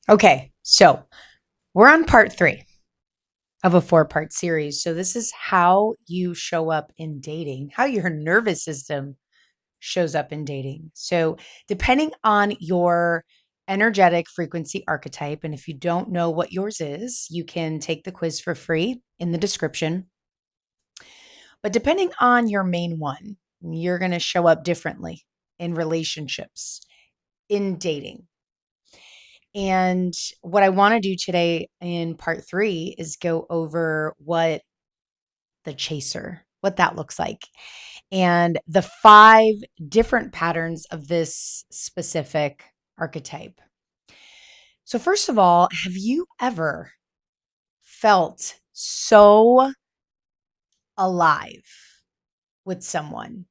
Okay, so we're on part three of a four-part series. So this is how you show up in dating, how your nervous system shows up in dating. So depending on your energetic frequency archetype, and if you don't know what yours is, you can take the quiz for free in the description. But depending on your main one, you're going to show up differently in relationships, in dating. And what I want to do today in part three is go over what the chaser, what that looks like, and the five different patterns of this specific archetype. So, first of all, have you ever felt so alive with someone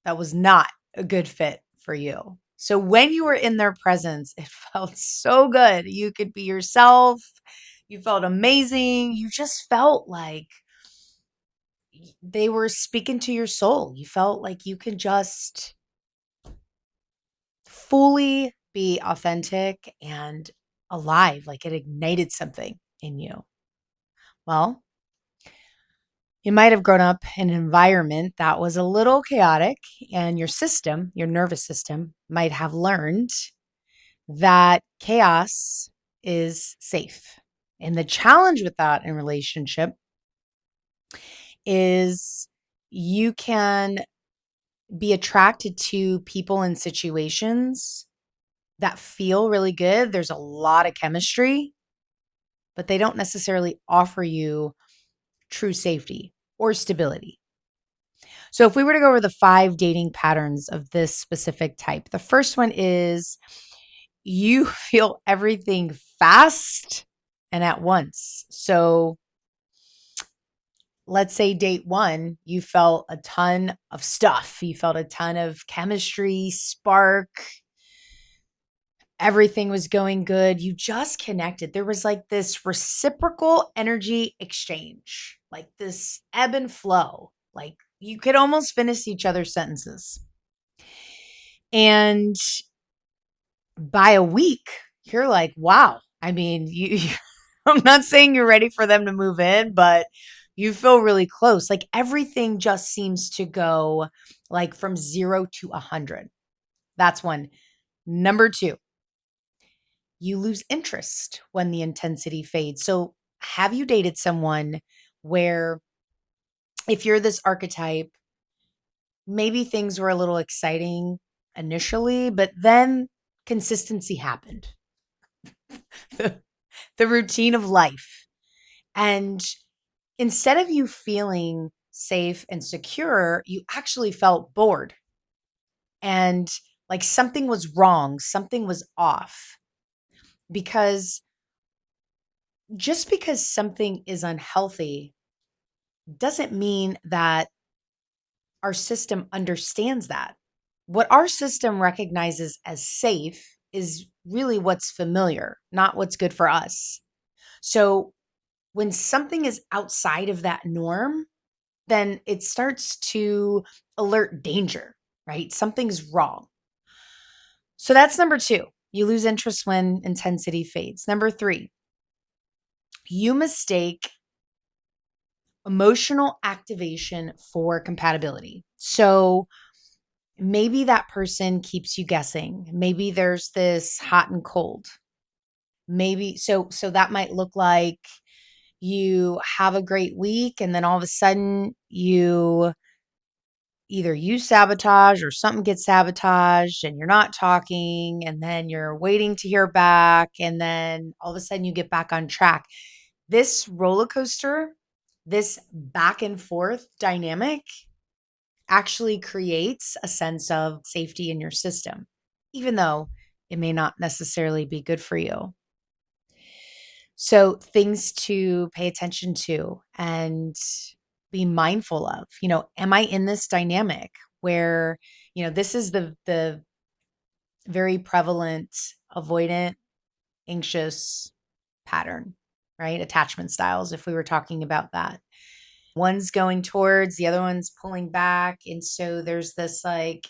that was not a good fit for you? So, when you were in their presence, it felt so good. You could be yourself. You felt amazing. You just felt like they were speaking to your soul. You felt like you could just fully be authentic and alive, like it ignited something in you. Well, you might have grown up in an environment that was a little chaotic, and your system, your nervous system, might have learned that chaos is safe. And the challenge with that in relationship is you can be attracted to people and situations that feel really good. There's a lot of chemistry, but they don't necessarily offer you true safety or stability. So, if we were to go over the five dating patterns of this specific type, the first one is you feel everything fast and at once. So, let's say date one, you felt a ton of stuff. You felt a ton of chemistry, spark, everything was going good. You just connected. There was like this reciprocal energy exchange, like this ebb and flow. Like you could almost finish each other's sentences. And by a week, you're like, wow. I mean, I'm not saying you're ready for them to move in, but you feel really close. Like everything just seems to go like from 0 to 100. That's one. Number two, you lose interest when the intensity fades. So, have you dated someone where, if you're this archetype, maybe things were a little exciting initially, but then consistency happened, the, the routine of life. And instead of you feeling safe and secure, you actually felt bored and like something was wrong, something was off. Because just because something is unhealthy doesn't mean that our system understands that. What our system recognizes as safe is really what's familiar, not what's good for us. So when something is outside of that norm, then it starts to alert danger, right? Something's wrong. So that's number two. You lose interest when intensity fades. Number three, you mistake emotional activation for compatibility. So maybe that person keeps you guessing. Maybe there's this hot and cold. Maybe so that might look like you have a great week and then all of a sudden you sabotage or something gets sabotaged and you're not talking and then you're waiting to hear back and then all of a sudden you get back on track. This roller coaster, this back and forth dynamic actually creates a sense of safety in your system, even though it may not necessarily be good for you. So, things to pay attention to and be mindful of, am I in this dynamic where, this is the very prevalent avoidant, anxious pattern, right? Attachment styles, if we were talking about that. One's going towards, the other one's pulling back. And so there's this like,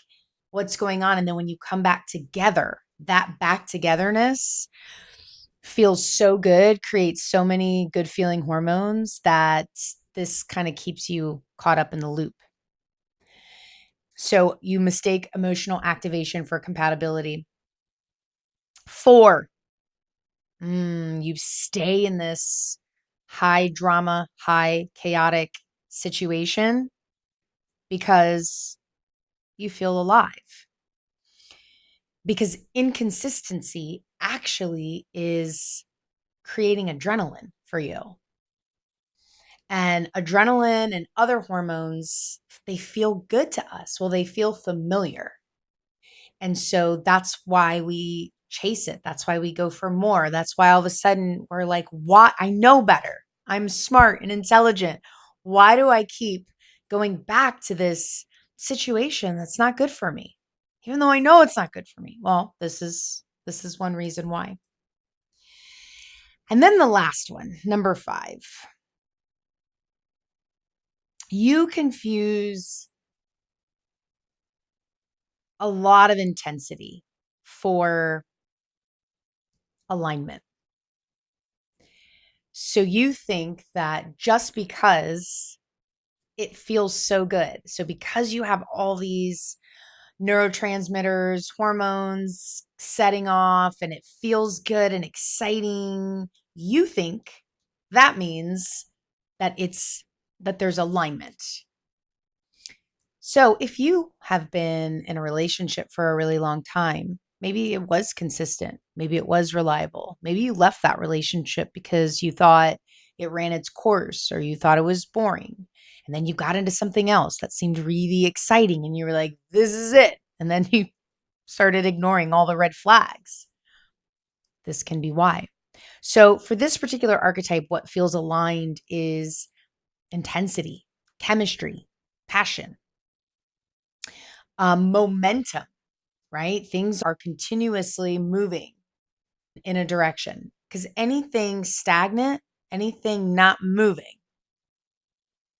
what's going on? And then when you come back together, that back togetherness feels so good, creates so many good feeling hormones that this kind of keeps you caught up in the loop. So you mistake emotional activation for compatibility. 4, you stay in this high drama, high chaotic situation because you feel alive. Because inconsistency actually is creating adrenaline for you. And adrenaline and other hormones, they feel good to us. Well, they feel familiar. And so that's why we chase it. That's why we go for more. That's why all of a sudden we're like, what? I know better. I'm smart and intelligent. Why do I keep going back to this situation that's not good for me? Even though I know it's not good for me. Well, this is one reason why. And then the last one, number 5. You confuse a lot of intensity for alignment. So you think that just because it feels so good, so because you have all these neurotransmitters, hormones setting off, and it feels good and exciting, you think that means that there's alignment. So if you have been in a relationship for a really long time, maybe it was consistent, maybe it was reliable, maybe you left that relationship because you thought it ran its course or you thought it was boring. And then you got into something else that seemed really exciting and you were like, this is it. And then you started ignoring all the red flags. This can be why. So for this particular archetype, what feels aligned is intensity, chemistry, passion, momentum, right? Things are continuously moving in a direction because anything stagnant, anything not moving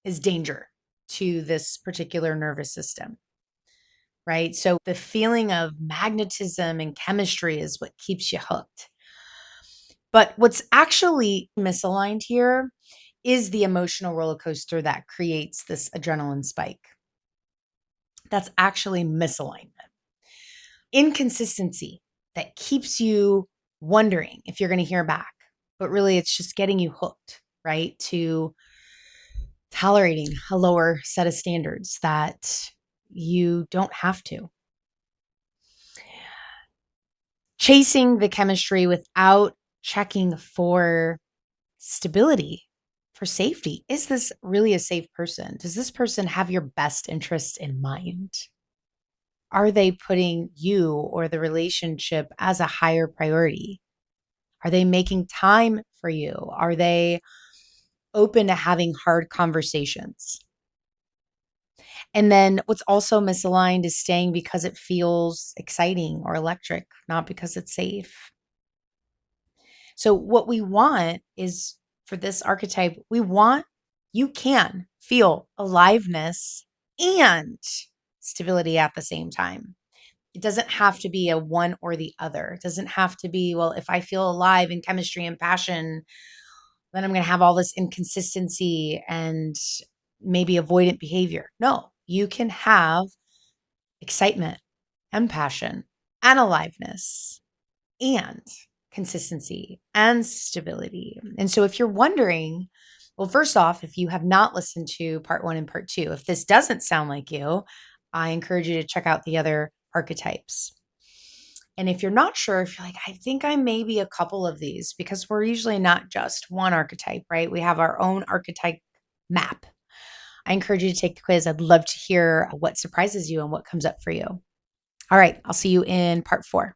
is danger to this particular nervous system, right? So the feeling of magnetism and chemistry is what keeps you hooked. But what's actually misaligned here is the emotional roller coaster that creates this adrenaline spike. That's actually misalignment. Inconsistency that keeps you wondering if you're going to hear back, but really it's just getting you hooked, right? To tolerating a lower set of standards that you don't have to. Chasing the chemistry without checking for stability, for safety. Is this really a safe person? Does this person have your best interest in mind? Are they putting you or the relationship as a higher priority? Are they making time for you? Are they open to having hard conversations? And then what's also misaligned is staying because it feels exciting or electric, not because it's safe. So, what we want is for this archetype, you can feel aliveness and stability at the same time. It doesn't have to be a one or the other. It doesn't have to be, well, if I feel alive in chemistry and passion, then I'm going to have all this inconsistency and maybe avoidant behavior. No, you can have excitement and passion and aliveness and consistency and stability. And so if you're wondering, well, first off, if you have not listened to part 1 and part 2, if this doesn't sound like you, I encourage you to check out the other archetypes. And if you're not sure, if you're like, I think I may be a couple of these, because we're usually not just one archetype, right? We have our own archetype map. I encourage you to take the quiz. I'd love to hear what surprises you and what comes up for you. All right, I'll see you in part 4.